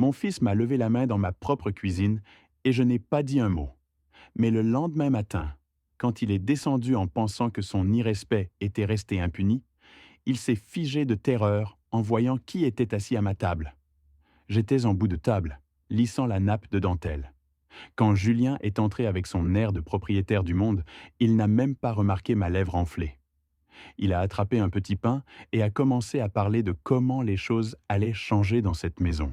Mon fils m'a levé la main dans ma propre cuisine et je n'ai pas dit un mot. Mais le lendemain matin, quand il est descendu en pensant que son irrespect était resté impuni, il s'est figé de terreur en voyant qui était assis à ma table. J'étais en bout de table, lissant la nappe de dentelle. Quand Julien est entré avec son air de propriétaire du monde, il n'a même pas remarqué ma lèvre enflée. Il a attrapé un petit pain et a commencé à parler de comment les choses allaient changer dans cette maison.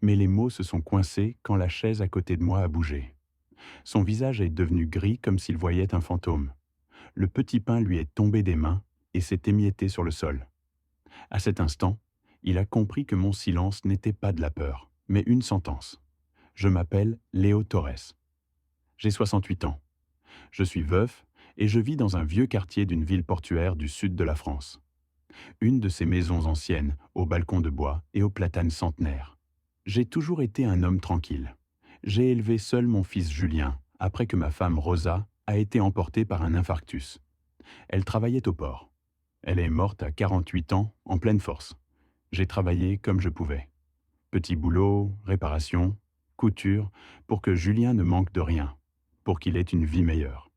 Mais les mots se sont coincés quand la chaise à côté de moi a bougé. Son visage est devenu gris comme s'il voyait un fantôme. Le petit pain lui est tombé des mains et s'est émietté sur le sol. À cet instant, il a compris que mon silence n'était pas de la peur, mais une sentence. Je m'appelle Léo Torres. J'ai 68 ans. Je suis veuf et je vis dans un vieux quartier d'une ville portuaire du sud de la France. Une de ces maisons anciennes, aux balcons de bois et aux platanes centenaires. J'ai toujours été un homme tranquille. J'ai élevé seul mon fils Julien, après que ma femme Rosa a été emportée par un infarctus. Elle travaillait au port. Elle est morte à 48 ans, en pleine force. J'ai travaillé comme je pouvais. Petit boulot, réparation, couture, pour que Julien ne manque de rien, pour qu'il ait une vie meilleure.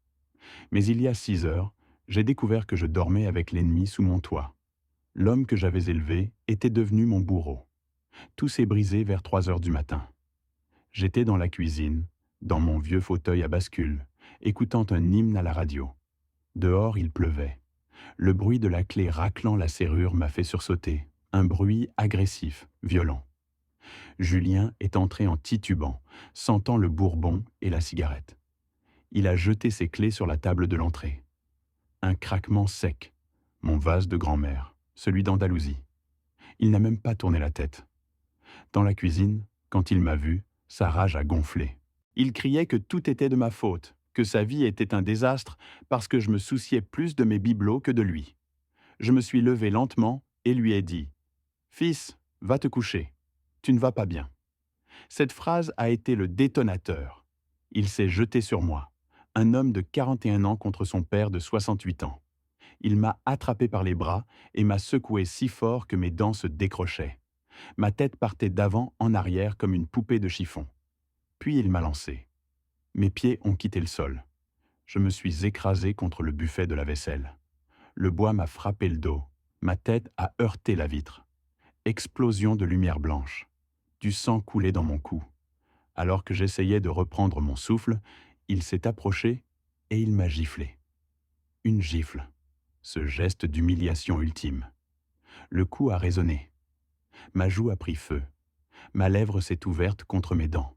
Mais il y a 6 heures, j'ai découvert que je dormais avec l'ennemi sous mon toit. L'homme que j'avais élevé était devenu mon bourreau. Tout s'est brisé vers 3 heures du matin. J'étais dans la cuisine, dans mon vieux fauteuil à bascule, écoutant un hymne à la radio. Dehors, il pleuvait. Le bruit de la clé raclant la serrure m'a fait sursauter, un bruit agressif, violent. Julien est entré en titubant, sentant le bourbon et la cigarette. Il a jeté ses clés sur la table de l'entrée. Un craquement sec, mon vase de grand-mère, celui d'Andalousie. Il n'a même pas tourné la tête. Dans la cuisine, quand il m'a vu, sa rage a gonflé. Il criait que tout était de ma faute, que sa vie était un désastre parce que je me souciais plus de mes bibelots que de lui. Je me suis levé lentement et lui ai dit « Fils, va te coucher. Tu ne vas pas bien. » Cette phrase a été le détonateur. Il s'est jeté sur moi, un homme de 41 ans contre son père de 68 ans. Il m'a attrapé par les bras et m'a secoué si fort que mes dents se décrochaient. Ma tête partait d'avant en arrière comme une poupée de chiffon. Puis il m'a lancé. Mes pieds ont quitté le sol. Je me suis écrasé contre le buffet de la vaisselle. Le bois m'a frappé le dos. Ma tête a heurté la vitre. Explosion de lumière blanche. Du sang coulait dans mon cou. Alors que j'essayais de reprendre mon souffle, il s'est approché et il m'a giflé. Une gifle. Ce geste d'humiliation ultime. Le coup a résonné. Ma joue a pris feu. Ma lèvre s'est ouverte contre mes dents.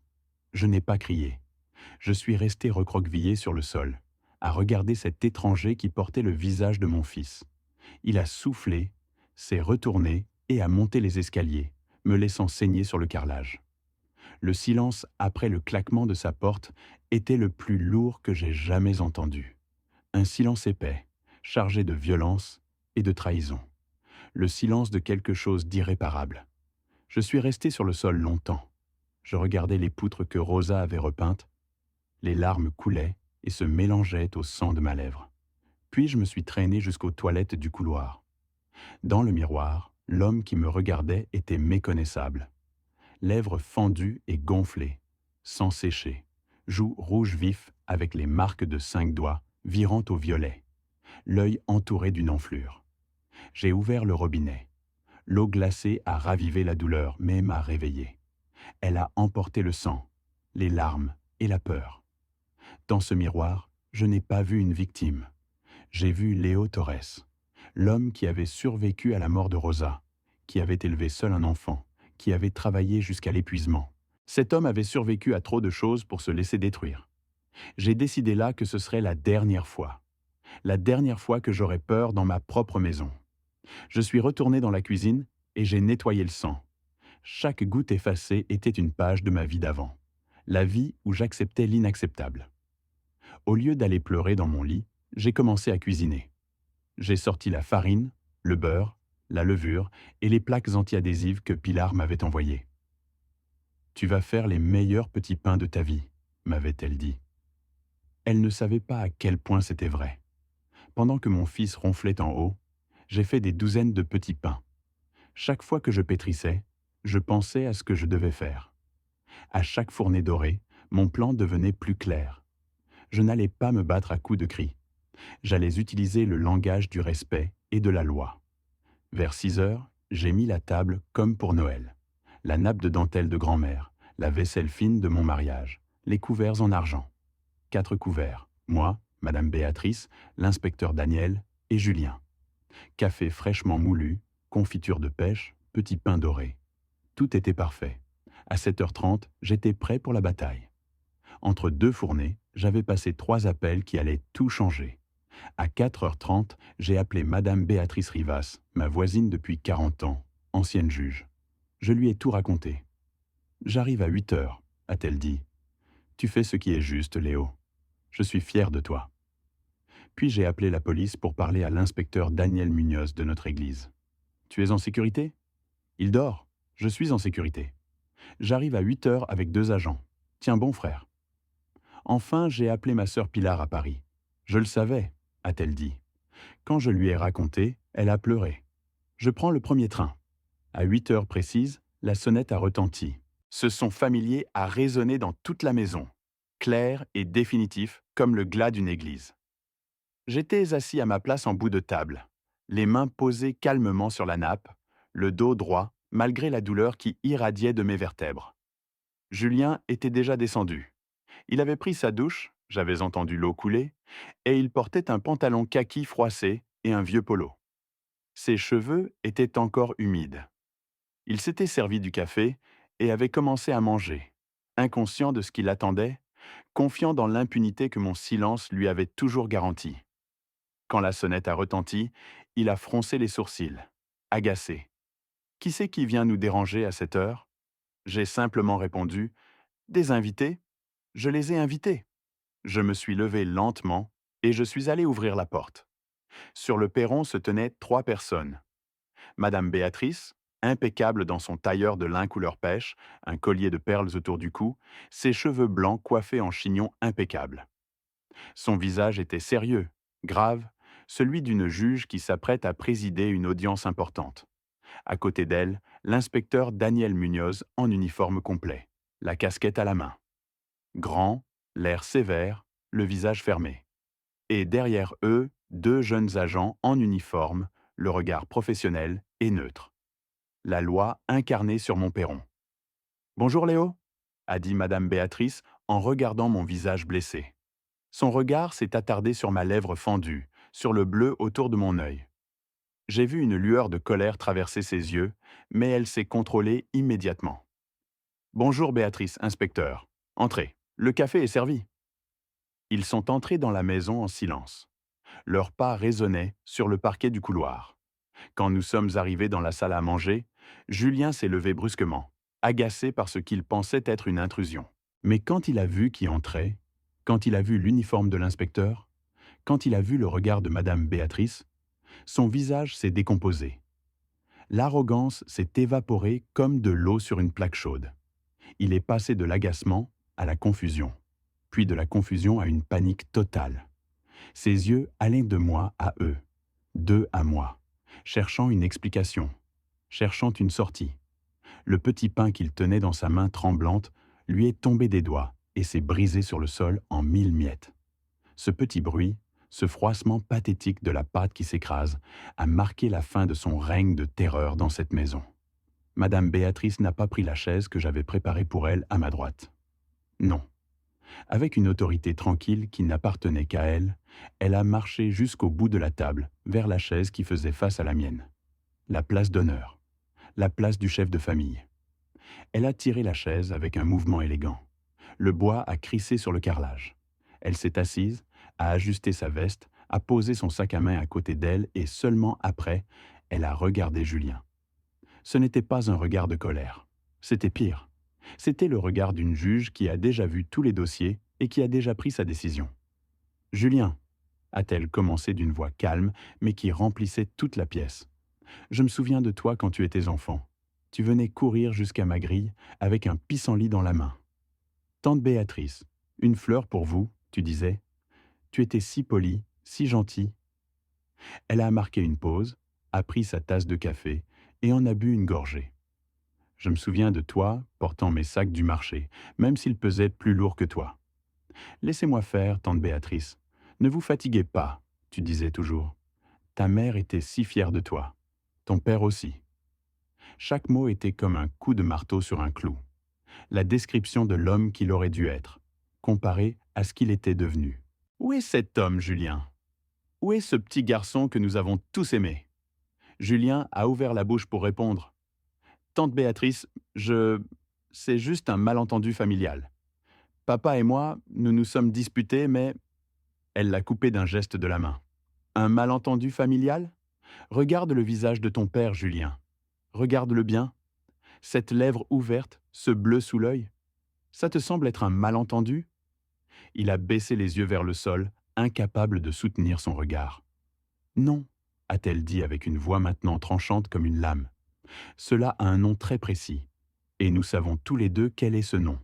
Je n'ai pas crié. Je suis resté recroquevillé sur le sol, à regarder cet étranger qui portait le visage de mon fils. Il a soufflé, s'est retourné et a monté les escaliers, me laissant saigner sur le carrelage. Le silence après le claquement de sa porte était le plus lourd que j'ai jamais entendu. Un silence épais, chargé de violence et de trahison. Le silence de quelque chose d'irréparable. Je suis resté sur le sol longtemps. Je regardais les poutres que Rosa avait repeintes. Les larmes coulaient et se mélangeaient au sang de ma lèvre. Puis je me suis traîné jusqu'aux toilettes du couloir. Dans le miroir, l'homme qui me regardait était méconnaissable. Lèvres fendues et gonflées, sang séché, joues rouges vifs avec les marques de 5 doigts virant au violet, l'œil entouré d'une enflure. J'ai ouvert le robinet. L'eau glacée a ravivé la douleur, mais m'a réveillé. Elle a emporté le sang, les larmes et la peur. Dans ce miroir, je n'ai pas vu une victime. J'ai vu Léo Torres, l'homme qui avait survécu à la mort de Rosa, qui avait élevé seul un enfant, qui avait travaillé jusqu'à l'épuisement. Cet homme avait survécu à trop de choses pour se laisser détruire. J'ai décidé là que ce serait la dernière fois que j'aurais peur dans ma propre maison. Je suis retourné dans la cuisine et j'ai nettoyé le sang. Chaque goutte effacée était une page de ma vie d'avant, la vie où j'acceptais l'inacceptable. Au lieu d'aller pleurer dans mon lit, j'ai commencé à cuisiner. J'ai sorti la farine, le beurre, la levure et les plaques antiadhésives que Pilar m'avait envoyées. « Tu vas faire les meilleurs petits pains de ta vie », m'avait-elle dit. Elle ne savait pas à quel point c'était vrai. Pendant que mon fils ronflait en haut, j'ai fait des douzaines de petits pains. Chaque fois que je pétrissais, Je pensais à ce que je devais faire. À chaque fournée dorée, mon plan devenait plus clair. Je n'allais pas me battre à coups de cris. J'allais utiliser le langage du respect et de la loi. Vers 6 heures, j'ai mis la table comme pour Noël. La nappe de dentelle de grand-mère, la vaisselle fine de mon mariage, les couverts en argent. 4 couverts, moi, Madame Béatrice, l'inspecteur Daniel et Julien. Café fraîchement moulu, confiture de pêche, petit pain doré. Tout était parfait. À 7h30, j'étais prêt pour la bataille. Entre deux fournées, j'avais passé 3 appels qui allaient tout changer. À 4h30, j'ai appelé Madame Béatrice Rivas, ma voisine depuis 40 ans, ancienne juge. Je lui ai tout raconté. J'arrive à 8h, a-t-elle dit. Tu fais ce qui est juste, Léo. Je suis fier de toi. Puis j'ai appelé la police pour parler à l'inspecteur Daniel Munoz de notre église. Tu es en sécurité? Il dort. Je suis en sécurité. J'arrive à 8h avec 2 agents. Tiens bon, frère. Enfin, j'ai appelé ma sœur Pilar à Paris. Je le savais, a-t-elle dit. Quand je lui ai raconté, elle a pleuré. Je prends le premier train. À 8h précises, la sonnette a retenti. Ce son familier a résonné dans toute la maison, clair et définitif comme le glas d'une église. J'étais assis à ma place en bout de table, les mains posées calmement sur la nappe, le dos droit, malgré la douleur qui irradiait de mes vertèbres. Julien était déjà descendu. Il avait pris sa douche, j'avais entendu l'eau couler, et il portait un pantalon kaki froissé et un vieux polo. Ses cheveux étaient encore humides. Il s'était servi du café et avait commencé à manger, inconscient de ce qui l'attendait, confiant dans l'impunité que mon silence lui avait toujours garantie. Quand la sonnette a retenti, il a froncé les sourcils, agacé. « Qui c'est qui vient nous déranger à cette heure ?» J'ai simplement répondu « Des invités ? Je les ai invités. » Je me suis levé lentement et je suis allé ouvrir la porte. Sur le perron se tenaient 3 personnes. Madame Béatrice, impeccable dans son tailleur de lin couleur pêche, un collier de perles autour du cou, ses cheveux blancs coiffés en chignon impeccable. Son visage était sérieux, grave, celui d'une juge qui s'apprête à présider une audience importante. À côté d'elle, l'inspecteur Daniel Munoz en uniforme complet, la casquette à la main. Grand, l'air sévère, le visage fermé. Et derrière eux, 2 jeunes agents en uniforme, le regard professionnel et neutre. La loi incarnée sur mon perron. « Bonjour Léo » a dit Madame Béatrice en regardant mon visage blessé. Son regard s'est attardé sur ma lèvre fendue, sur le bleu autour de mon œil. J'ai vu une lueur de colère traverser ses yeux, mais elle s'est contrôlée immédiatement. « Bonjour Béatrice, inspecteur. Entrez, le café est servi. » Ils sont entrés dans la maison en silence. Leurs pas résonnaient sur le parquet du couloir. Quand nous sommes arrivés dans la salle à manger, Julien s'est levé brusquement, agacé par ce qu'il pensait être une intrusion. Mais quand il a vu qui entrait, quand il a vu l'uniforme de l'inspecteur, quand il a vu le regard de Madame Béatrice, son visage s'est décomposé. L'arrogance s'est évaporée comme de l'eau sur une plaque chaude. Il est passé de l'agacement à la confusion, puis de la confusion à une panique totale. Ses yeux allaient de moi à eux, d'eux à moi, cherchant une explication, cherchant une sortie. Le petit pain qu'il tenait dans sa main tremblante lui est tombé des doigts et s'est brisé sur le sol en 1000 miettes. Ce petit bruit, ce froissement pathétique de la pâte qui s'écrase, a marqué la fin de son règne de terreur dans cette maison. Madame Béatrice n'a pas pris la chaise que j'avais préparée pour elle à ma droite. Non. Avec une autorité tranquille qui n'appartenait qu'à elle, elle a marché jusqu'au bout de la table, vers la chaise qui faisait face à la mienne. La place d'honneur. La place du chef de famille. Elle a tiré la chaise avec un mouvement élégant. Le bois a crissé sur le carrelage. Elle s'est assise, a ajusté sa veste, a posé son sac à main à côté d'elle et seulement après, elle a regardé Julien. Ce n'était pas un regard de colère. C'était pire. C'était le regard d'une juge qui a déjà vu tous les dossiers et qui a déjà pris sa décision. « Julien » a-t-elle commencé d'une voix calme, mais qui remplissait toute la pièce. « Je me souviens de toi quand tu étais enfant. Tu venais courir jusqu'à ma grille avec un pissenlit dans la main. Tante Béatrice, une fleur pour vous, tu disais. Tu étais si polie, si gentille. » Elle a marqué une pause, a pris sa tasse de café et en a bu une gorgée. Je me souviens de toi portant mes sacs du marché, même s'ils pesaient plus lourds que toi. Laissez-moi faire, tante Béatrice. Ne vous fatiguez pas, tu disais toujours. Ta mère était si fière de toi. Ton père aussi. Chaque mot était comme un coup de marteau sur un clou. La description de l'homme qu'il aurait dû être, comparé à ce qu'il était devenu. Où est cet homme, Julien? Où est ce petit garçon que nous avons tous aimé? Julien a ouvert la bouche pour répondre. Tante Béatrice, je... C'est juste un malentendu familial. Papa et moi, nous nous sommes disputés, mais... Elle l'a coupé d'un geste de la main. Un malentendu familial? Regarde le visage de ton père, Julien. Regarde-le bien. Cette lèvre ouverte, ce bleu sous l'œil. Ça te semble être un malentendu? Il a baissé les yeux vers le sol, incapable de soutenir son regard. Non, a-t-elle dit avec une voix maintenant tranchante comme une lame. Cela a un nom très précis, et nous savons tous les deux quel est ce nom.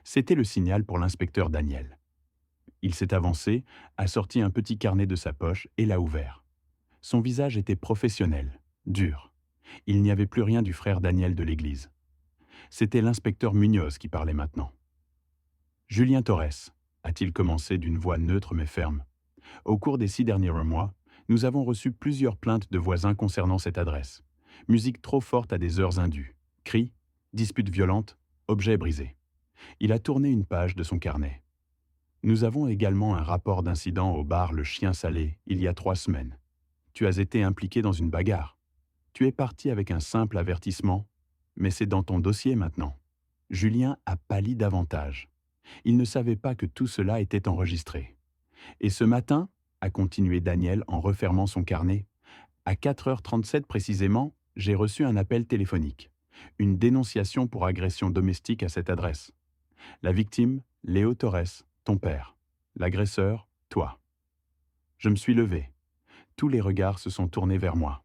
C'était le signal pour l'inspecteur Daniel. Il s'est avancé, a sorti un petit carnet de sa poche et l'a ouvert. Son visage était professionnel, dur. Il n'y avait plus rien du frère Daniel de l'église. C'était l'inspecteur Munoz qui parlait maintenant. Julien Torres, a-t-il commencé d'une voix neutre mais ferme. Au cours des 6 derniers mois, nous avons reçu plusieurs plaintes de voisins concernant cette adresse. Musique trop forte à des heures indues. Cris, disputes violentes, objets brisés. Il a tourné une page de son carnet. Nous avons également un rapport d'incident au bar Le Chien Salé, il y a 3 semaines. Tu as été impliqué dans une bagarre. Tu es parti avec un simple avertissement, mais c'est dans ton dossier maintenant. Julien a pâli davantage. Il ne savait pas que tout cela était enregistré. Et ce matin, a continué Daniel en refermant son carnet, à 4h37 précisément, j'ai reçu un appel téléphonique. Une dénonciation pour agression domestique à cette adresse. La victime, Léo Torres, ton père. L'agresseur, toi. Je me suis levé. Tous les regards se sont tournés vers moi.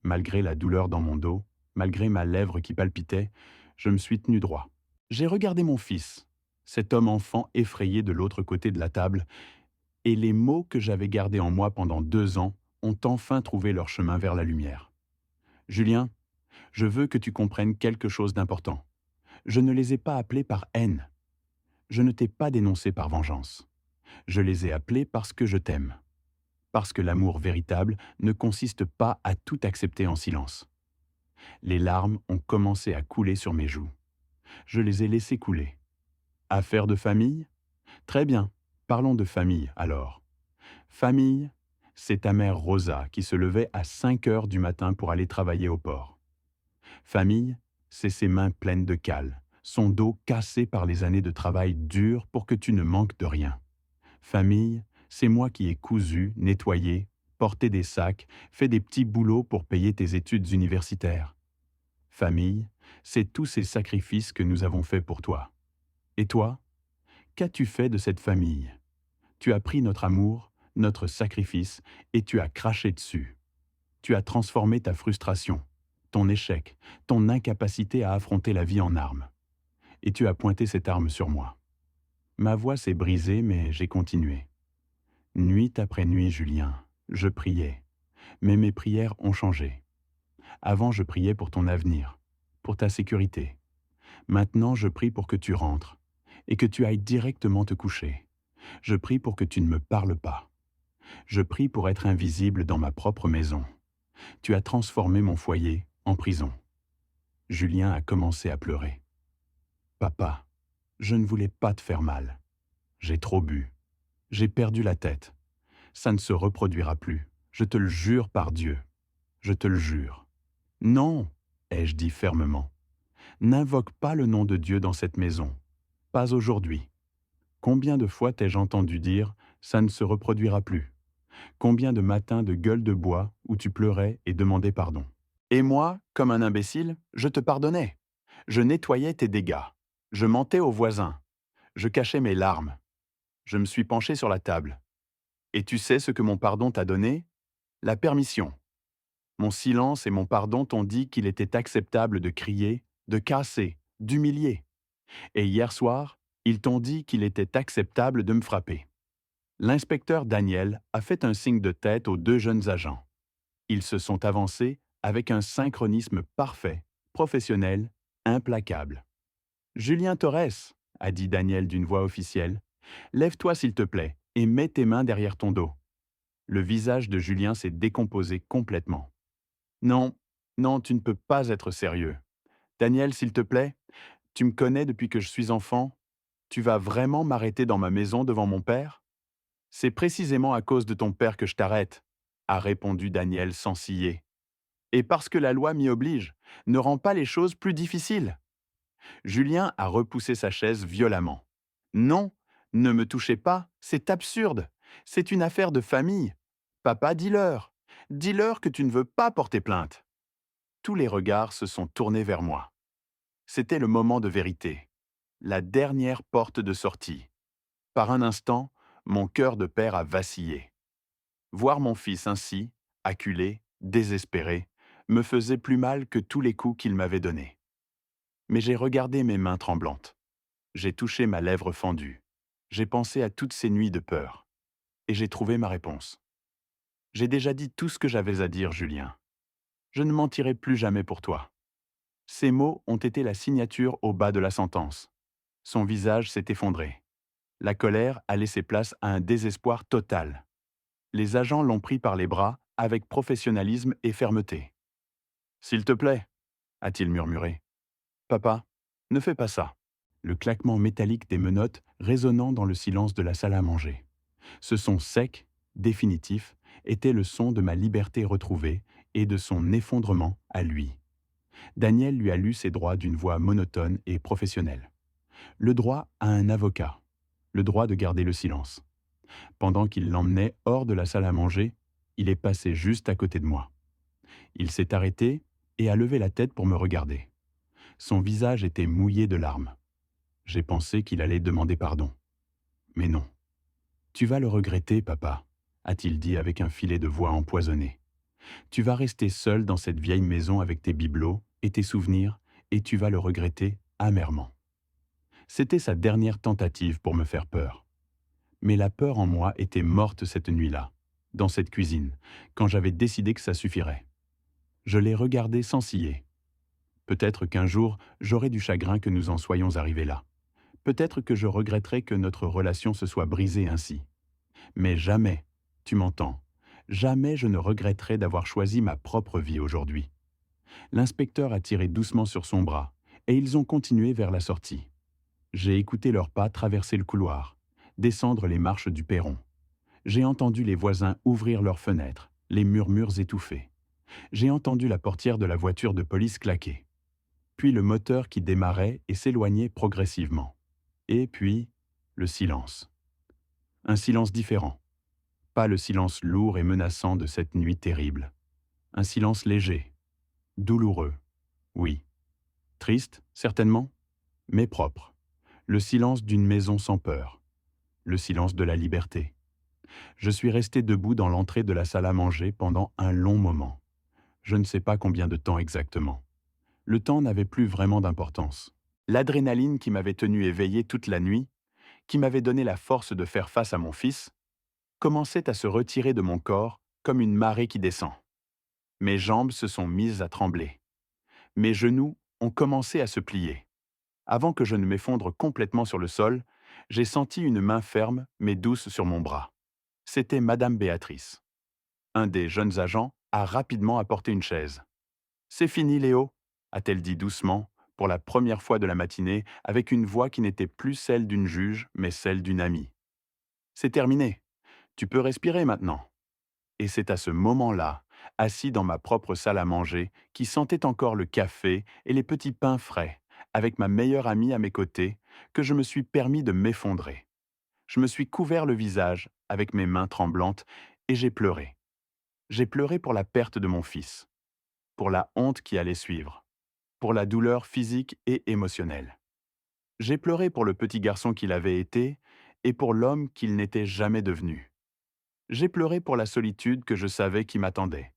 Malgré la douleur dans mon dos, malgré ma lèvre qui palpitait, je me suis tenu droit. J'ai regardé mon fils, cet homme enfant effrayé de l'autre côté de la table, et les mots que j'avais gardés en moi pendant 2 ans ont enfin trouvé leur chemin vers la lumière. Julien, je veux que tu comprennes quelque chose d'important. Je ne les ai pas appelés par haine. Je ne t'ai pas dénoncé par vengeance. Je les ai appelés parce que je t'aime. Parce que l'amour véritable ne consiste pas à tout accepter en silence. Les larmes ont commencé à couler sur mes joues. Je les ai laissées couler. Affaire de famille? Très bien, parlons de famille alors. Famille, c'est ta mère Rosa qui se levait à 5 heures du matin pour aller travailler au port. Famille, c'est ses mains pleines de cale, son dos cassé par les années de travail dur pour que tu ne manques de rien. Famille, c'est moi qui ai cousu, nettoyé, porté des sacs, fait des petits boulots pour payer tes études universitaires. Famille, c'est tous ces sacrifices que nous avons faits pour toi. Et toi, qu'as-tu fait de cette famille? Tu as pris notre amour, notre sacrifice, et tu as craché dessus. Tu as transformé ta frustration, ton échec, ton incapacité à affronter la vie en arme. Et tu as pointé cette arme sur moi. Ma voix s'est brisée, mais j'ai continué. Nuit après nuit, Julien, je priais. Mais mes prières ont changé. Avant, je priais pour ton avenir, pour ta sécurité. Maintenant, je prie pour que tu rentres et que tu ailles directement te coucher. Je prie pour que tu ne me parles pas. Je prie pour être invisible dans ma propre maison. Tu as transformé mon foyer en prison. Julien a commencé à pleurer. Papa, je ne voulais pas te faire mal. J'ai trop bu. J'ai perdu la tête. Ça ne se reproduira plus. Je te le jure par Dieu. Je te le jure. Non, ai-je dit fermement. N'invoque pas le nom de Dieu dans cette maison. Pas aujourd'hui. Combien de fois t'ai-je entendu dire « ça ne se reproduira plus » ? Combien de matins de gueule de bois où tu pleurais et demandais pardon. Et moi, comme un imbécile, je te pardonnais. Je nettoyais tes dégâts. Je mentais aux voisins. Je cachais mes larmes. Je me suis penché sur la table. Et tu sais ce que mon pardon t'a donné? La permission. Mon silence et mon pardon t'ont dit qu'il était acceptable de crier, de casser, d'humilier. Et hier soir, ils t'ont dit qu'il était acceptable de me frapper. L'inspecteur Daniel a fait un signe de tête aux 2 jeunes agents. Ils se sont avancés avec un synchronisme parfait professionnel, implacable. Julien Torres, a dit Daniel d'une voix officielle, lève-toi s'il te plaît et mets tes mains derrière ton dos. Le visage de Julien s'est décomposé complètement. Non, non, tu ne peux pas être sérieux. Daniel, s'il te plaît, tu me connais depuis que je suis enfant. Tu vas vraiment m'arrêter dans ma maison devant mon père? C'est précisément à cause de ton père que je t'arrête, a répondu Daniel sans ciller. Et parce que la loi m'y oblige, ne rend pas les choses plus difficiles. Julien a repoussé sa chaise violemment. Non, ne me touchez pas, c'est absurde. C'est une affaire de famille. Papa, dis-leur. Dis-leur que tu ne veux pas porter plainte. Tous les regards se sont tournés vers moi. C'était le moment de vérité. La dernière porte de sortie. Par un instant, mon cœur de père a vacillé. Voir mon fils ainsi, acculé, désespéré, me faisait plus mal que tous les coups qu'il m'avait donnés. Mais j'ai regardé mes mains tremblantes. J'ai touché ma lèvre fendue. J'ai pensé à toutes ces nuits de peur. Et j'ai trouvé ma réponse. J'ai déjà dit tout ce que j'avais à dire, Julien. Je ne mentirai plus jamais pour toi. Ces mots ont été la signature au bas de la sentence. Son visage s'est effondré. La colère a laissé place à un désespoir total. Les agents l'ont pris par les bras avec professionnalisme et fermeté. « S'il te plaît » a-t-il murmuré. « Papa, ne fais pas ça. » Le claquement métallique des menottes résonnant dans le silence de la salle à manger. Ce son sec, définitif, était le son de ma liberté retrouvée et de son effondrement à lui. Daniel lui a lu ses droits d'une voix monotone et professionnelle. Le droit à un avocat. Le droit de garder le silence. Pendant qu'il l'emmenait hors de la salle à manger, il est passé juste à côté de moi. Il s'est arrêté et a levé la tête pour me regarder. Son visage était mouillé de larmes. J'ai pensé qu'il allait demander pardon. Mais non. « Tu vas le regretter, papa », a-t-il dit avec un filet de voix empoisonné. « Tu vas rester seul dans cette vieille maison avec tes bibelots et tes souvenirs, et tu vas le regretter amèrement. » C'était sa dernière tentative pour me faire peur. Mais la peur en moi était morte cette nuit-là, dans cette cuisine, quand j'avais décidé que ça suffirait. Je l'ai regardé sans ciller. Peut-être qu'un jour, j'aurai du chagrin que nous en soyons arrivés là. Peut-être que je regretterai que notre relation se soit brisée ainsi. Mais jamais, tu m'entends, jamais je ne regretterai d'avoir choisi ma propre vie aujourd'hui. L'inspecteur a tiré doucement sur son bras, et ils ont continué vers la sortie. J'ai écouté leurs pas traverser le couloir, descendre les marches du perron. J'ai entendu les voisins ouvrir leurs fenêtres, les murmures étouffés. J'ai entendu la portière de la voiture de police claquer. Puis le moteur qui démarrait et s'éloignait progressivement. Et puis, le silence. Un silence différent. Pas le silence lourd et menaçant de cette nuit terrible. Un silence léger, douloureux, oui. Triste, certainement, mais propre. Le silence d'une maison sans peur. Le silence de la liberté. Je suis resté debout dans l'entrée de la salle à manger pendant un long moment. Je ne sais pas combien de temps exactement. Le temps n'avait plus vraiment d'importance. L'adrénaline qui m'avait tenu éveillé toute la nuit, qui m'avait donné la force de faire face à mon fils, commençait à se retirer de mon corps comme une marée qui descend. Mes jambes se sont mises à trembler. Mes genoux ont commencé à se plier. Avant que je ne m'effondre complètement sur le sol, j'ai senti une main ferme mais douce sur mon bras. C'était Madame Béatrice. Un des jeunes agents a rapidement apporté une chaise. « C'est fini, Léo » a-t-elle dit doucement, pour la première fois de la matinée, avec une voix qui n'était plus celle d'une juge, mais celle d'une amie. « C'est terminé. Tu peux respirer maintenant. » Et c'est à ce moment-là, assis dans ma propre salle à manger, qui sentait encore le café et les petits pains frais, avec ma meilleure amie à mes côtés, que je me suis permis de m'effondrer. Je me suis couvert le visage avec mes mains tremblantes et j'ai pleuré. J'ai pleuré pour la perte de mon fils, pour la honte qui allait suivre, pour la douleur physique et émotionnelle. J'ai pleuré pour le petit garçon qu'il avait été et pour l'homme qu'il n'était jamais devenu. J'ai pleuré pour la solitude que je savais qui m'attendait.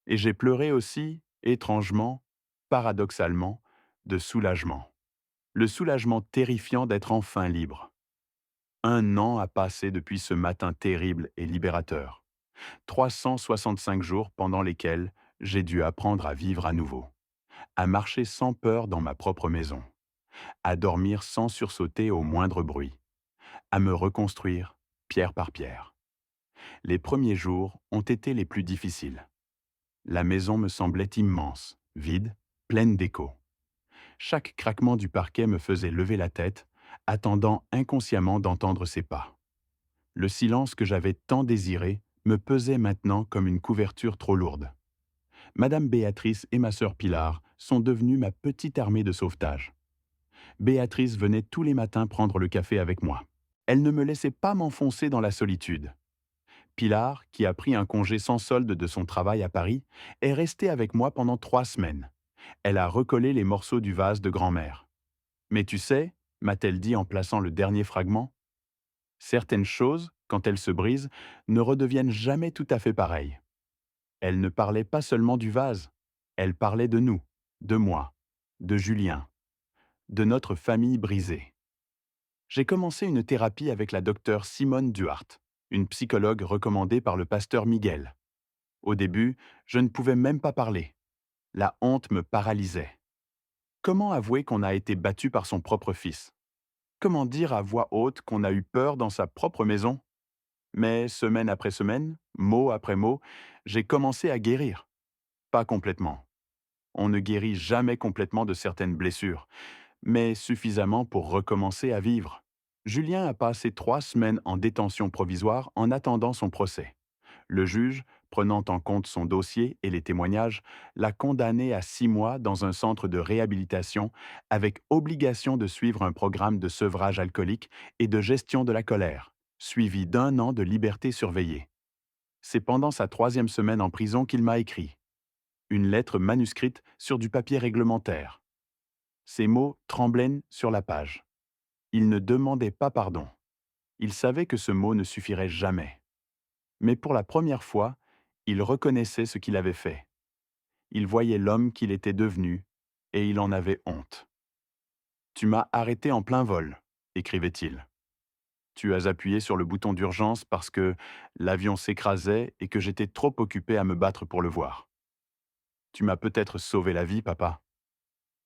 Et j'ai pleuré aussi, étrangement, paradoxalement, de soulagement. Le soulagement terrifiant d'être enfin libre. 1 an a passé depuis ce matin terrible et libérateur. 365 jours pendant lesquels j'ai dû apprendre à vivre à nouveau. à marcher sans peur dans ma propre maison, à dormir sans sursauter au moindre bruit, à me reconstruire pierre par pierre. Les premiers jours ont été les plus difficiles. La maison me semblait immense, vide, pleine d'échos. Chaque craquement du parquet me faisait lever la tête, attendant inconsciemment d'entendre ses pas. Le silence que j'avais tant désiré me pesait maintenant comme une couverture trop lourde. Madame Béatrice et ma sœur Pilar sont devenues ma petite armée de sauvetage. Béatrice venait tous les matins prendre le café avec moi. Elle ne me laissait pas m'enfoncer dans la solitude. Pilar, qui a pris un congé sans solde de son travail à Paris, est restée avec moi pendant 3 semaines. Elle a recollé les morceaux du vase de grand-mère. Mais tu sais, m'a-t-elle dit en plaçant le dernier fragment, certaines choses, quand elles se brisent, ne redeviennent jamais tout à fait pareilles. Elle ne parlait pas seulement du vase, elle parlait de nous, de moi, de Julien, de notre famille brisée. J'ai commencé une thérapie avec la docteure Simone Duhart, une psychologue recommandée par le pasteur Miguel. Au début, je ne pouvais même pas parler. La honte me paralysait. Comment avouer qu'on a été battu par son propre fils? Comment dire à voix haute qu'on a eu peur dans sa propre maison? Mais semaine après semaine, mot après mot, j'ai commencé à guérir. Pas complètement. On ne guérit jamais complètement de certaines blessures, mais suffisamment pour recommencer à vivre. Julien a passé 3 semaines en détention provisoire en attendant son procès. Le juge, prenant en compte son dossier et les témoignages, l'a condamné à 6 mois dans un centre de réhabilitation avec obligation de suivre un programme de sevrage alcoolique et de gestion de la colère, suivi d'1 an de liberté surveillée. C'est pendant sa 3e semaine en prison qu'il m'a écrit une lettre manuscrite sur du papier réglementaire. Ces mots tremblaient sur la page. Il ne demandait pas pardon. Il savait que ce mot ne suffirait jamais. Mais pour la première fois, il reconnaissait ce qu'il avait fait. Il voyait l'homme qu'il était devenu, et il en avait honte. Tu m'as arrêté en plein vol, écrivait-il. Tu as appuyé sur le bouton d'urgence parce que l'avion s'écrasait et que j'étais trop occupé à me battre pour le voir. Tu m'as peut-être sauvé la vie, papa.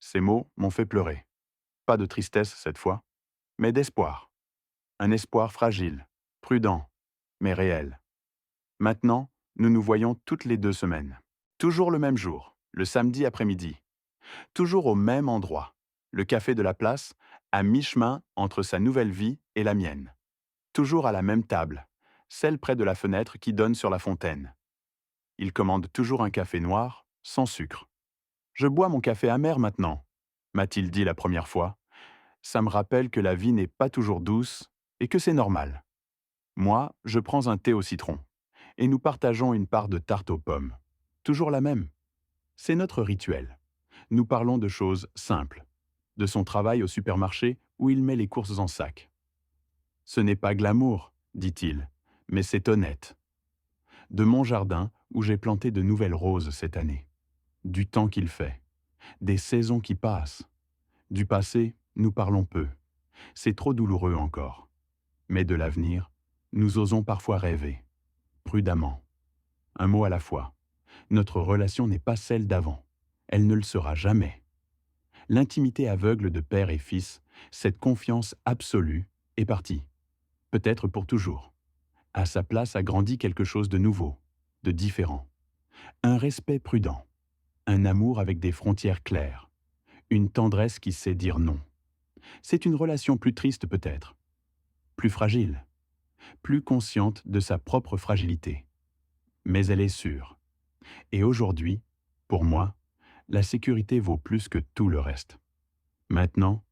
Ces mots m'ont fait pleurer. Pas de tristesse cette fois, mais d'espoir. Un espoir fragile, prudent, mais réel. Maintenant, nous nous voyons toutes les 2 semaines. Toujours le même jour, le samedi après-midi. Toujours au même endroit, le café de la place, à mi-chemin entre sa nouvelle vie et la mienne. Toujours à la même table, celle près de la fenêtre qui donne sur la fontaine. Il commande toujours un café noir, sans sucre. Je bois mon café amer maintenant, m'a-t-il dit la première fois. Ça me rappelle que la vie n'est pas toujours douce et que c'est normal. Moi, je prends un thé au citron. Et nous partageons une part de tarte aux pommes. Toujours la même. C'est notre rituel. Nous parlons de choses simples. De son travail au supermarché où il met les courses en sac. Ce n'est pas glamour, dit-il, mais c'est honnête. De mon jardin où j'ai planté de nouvelles roses cette année. Du temps qu'il fait. Des saisons qui passent. Du passé, nous parlons peu. C'est trop douloureux encore. Mais de l'avenir, nous osons parfois rêver. Prudemment. Un mot à la fois. Notre relation n'est pas celle d'avant. Elle ne le sera jamais. L'intimité aveugle de père et fils, cette confiance absolue, est partie. Peut-être pour toujours. À sa place a grandi quelque chose de nouveau, de différent. Un respect prudent. Un amour avec des frontières claires. Une tendresse qui sait dire non. C'est une relation plus triste peut-être. Plus fragile. Plus consciente de sa propre fragilité. Mais elle est sûre. Et aujourd'hui, pour moi, la sécurité vaut plus que tout le reste. Maintenant,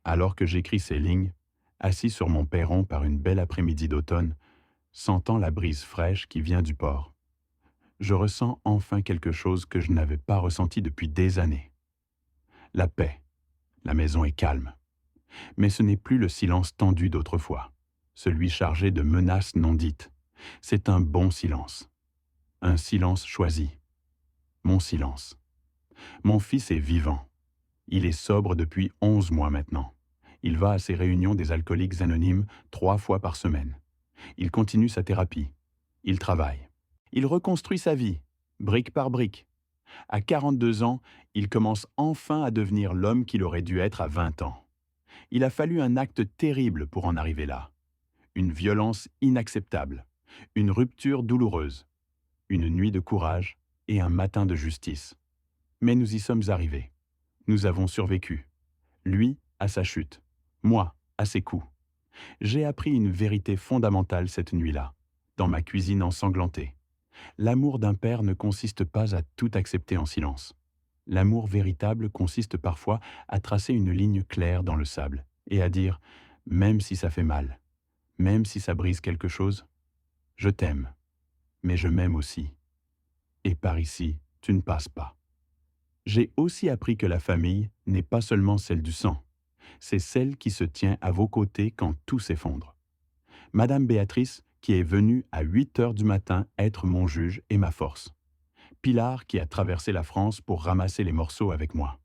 alors que j'écris ces lignes, assis sur mon perron par une belle après-midi d'automne, sentant la brise fraîche qui vient du port, je ressens enfin quelque chose que je n'avais pas ressenti depuis des années. La paix. La maison est calme. Mais ce n'est plus le silence tendu d'autrefois, celui chargé de menaces non dites. C'est un bon silence. Un silence choisi. Mon silence. Mon fils est vivant. Il est sobre depuis 11 mois maintenant. Il va à ses réunions des alcooliques anonymes 3 fois par semaine. Il continue sa thérapie. Il travaille. Il reconstruit sa vie, brique par brique. À 42 ans, il commence enfin à devenir l'homme qu'il aurait dû être à 20 ans. Il a fallu un acte terrible pour en arriver là. Une violence inacceptable, une rupture douloureuse, une nuit de courage et un matin de justice. Mais nous y sommes arrivés. Nous avons survécu. Lui à sa chute, moi à ses coups. J'ai appris une vérité fondamentale cette nuit-là, dans ma cuisine ensanglantée. L'amour d'un père ne consiste pas à tout accepter en silence. L'amour véritable consiste parfois à tracer une ligne claire dans le sable et à dire, même si ça fait mal, même si ça brise quelque chose, je t'aime, mais je m'aime aussi. Et par ici, tu ne passes pas. J'ai aussi appris que la famille n'est pas seulement celle du sang, c'est celle qui se tient à vos côtés quand tout s'effondre. Madame Béatrice, qui est venue à 8 heures du matin être mon juge et ma force. Pilar, qui a traversé la France pour ramasser les morceaux avec moi.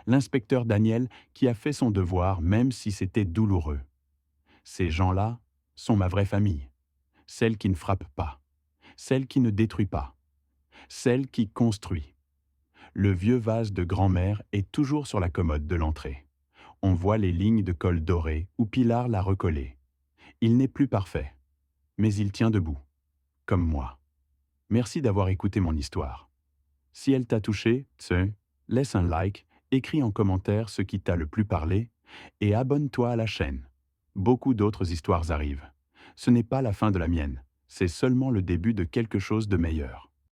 L'inspecteur Daniel, qui a fait son devoir même si c'était douloureux. Ces gens-là sont ma vraie famille. Celle qui ne frappe pas, celle qui ne détruit pas, celle qui construit. Le vieux vase de grand-mère est toujours sur la commode de l'entrée. On voit les lignes de colle dorées où Pilar l'a recollé. Il n'est plus parfait, mais il tient debout, comme moi. Merci d'avoir écouté mon histoire. Si elle t'a touché, laisse un like, écris en commentaire ce qui t'a le plus parlé et abonne-toi à la chaîne. Beaucoup d'autres histoires arrivent. Ce n'est pas la fin de la mienne, c'est seulement le début de quelque chose de meilleur.